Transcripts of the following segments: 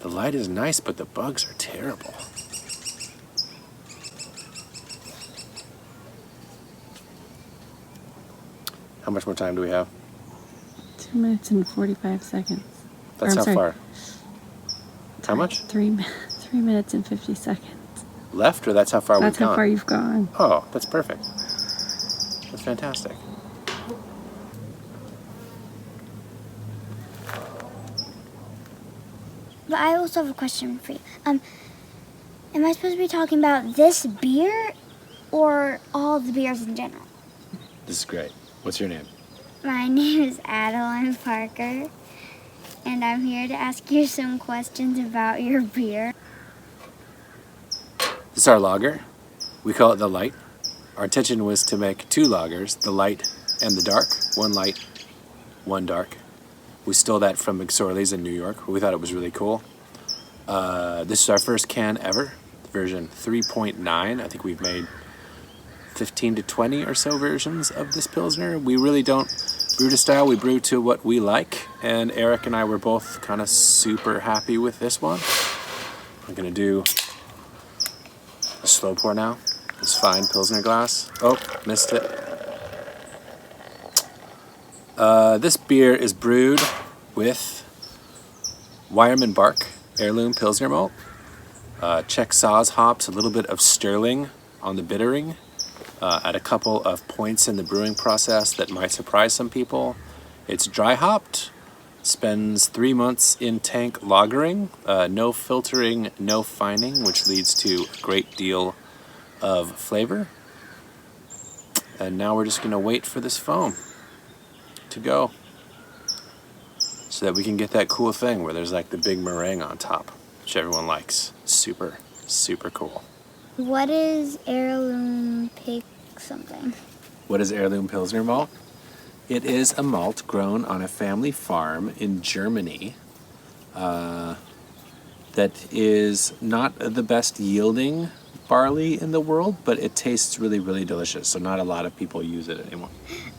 The light is nice, but the bugs are terrible. How much more time do we have? 2 minutes and 45 seconds. That's how far? How much? 3 minutes and 50 seconds. Left, or that's how far we've gone? That's how far you've gone. Oh, that's perfect. That's fantastic. But I also have a question for you. Am I supposed to be talking about this beer or all the beers in general? This is great. What's your name? My name is Adeline Parker, and I'm here to ask you some questions about your beer. This is our lager. We call it the light. Our intention was to make 2 lagers, the light and the dark. 1 light, 1 dark. We stole that from McSorley's in New York. We thought it was really cool. This is our first can ever, version 3.9. I think we've made 15 to 20 or so versions of this Pilsner. We really don't brew to style, we brew to what we like. And Eric and I were both kind of super happy with this one. I'm gonna do a slow pour now. This fine Pilsner glass. Oh, missed it. This beer is brewed with Weyermann bark, heirloom Pilsner malt, Czech Saaz hops, a little bit of Sterling on the bittering, at a couple of points in the brewing process that might surprise some people. It's dry hopped, spends 3 months in tank lagering, no filtering, no fining, which leads to a great deal of flavor. And now we're just gonna wait for this foam to go so that we can get that cool thing where there's like the big meringue on top, which everyone likes. Super, super cool. What is heirloom pig something? What is heirloom Pilsner malt? It is a malt grown on a family farm in Germany that is not the best yielding barley in the world, but it tastes really, really delicious. So not a lot of people use it anymore.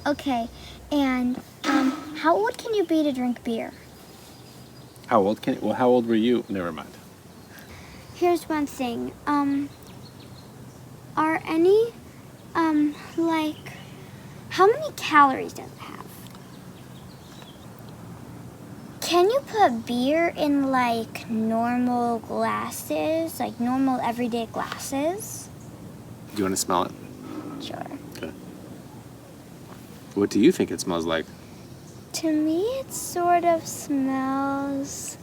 Okay, and how old can you be to drink beer? How old can? Well, how old were you? Never mind. Here's one thing. Are any like how many calories does it have? Can you put beer in like normal glasses, like normal everyday glasses? Do you want to smell it? Sure. Okay. What do you think it smells like? To me, it sort of smells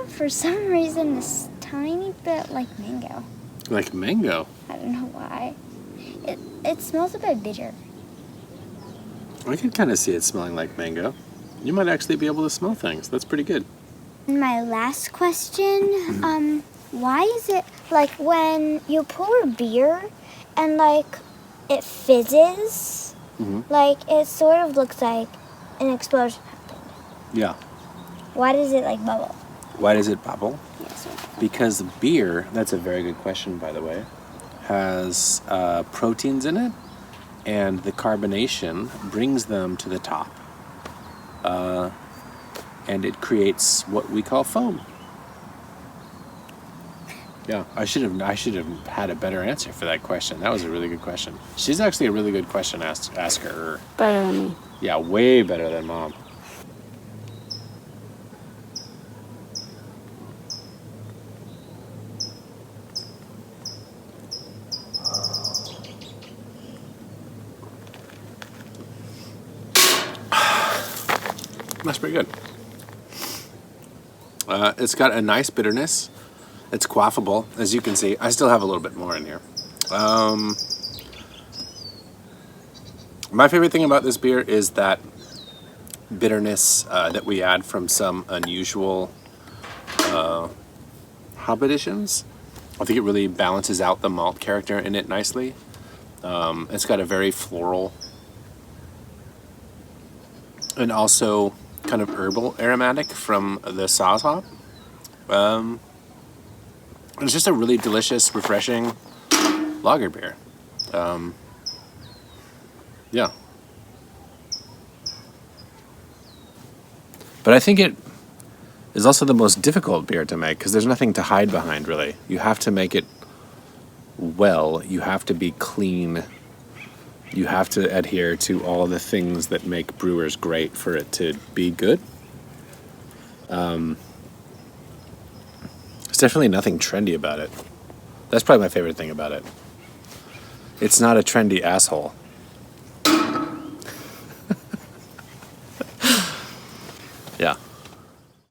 for some reason, this tiny bit like mango. Like mango? I don't know why. It smells a bit bitter. I can kind of see it smelling like mango. You might actually be able to smell things. That's pretty good. And my last question, why is it like when you pour beer and like it fizzes, like it sort of looks like an explosion happened? Yeah. Why does it like bubble? Why does it bubble? Yes. Because beer, that's a very good question, by the way, has proteins in it, and the carbonation brings them to the top. And it creates what we call foam. Yeah, I should have had a better answer for that question. That was a really good question. She's actually a really good question asker. Better than me. Yeah, way better than Mom. That's pretty good. It's got a nice bitterness. It's quaffable, as you can see. I still have a little bit more in here. My favorite thing about this beer is that bitterness that we add from some unusual hop additions. I think it really balances out the malt character in it nicely. It's got a very floral and also kind of herbal aromatic from the Saaz hop. It's just a really delicious, refreshing lager beer. Yeah. But I think is also the most difficult beer to make because there's nothing to hide behind, really. You have to make it well. You have to be clean. You have to adhere to all the things that make brewers great for it to be good. There's definitely nothing trendy about it. That's probably my favorite thing about it. It's not a trendy asshole.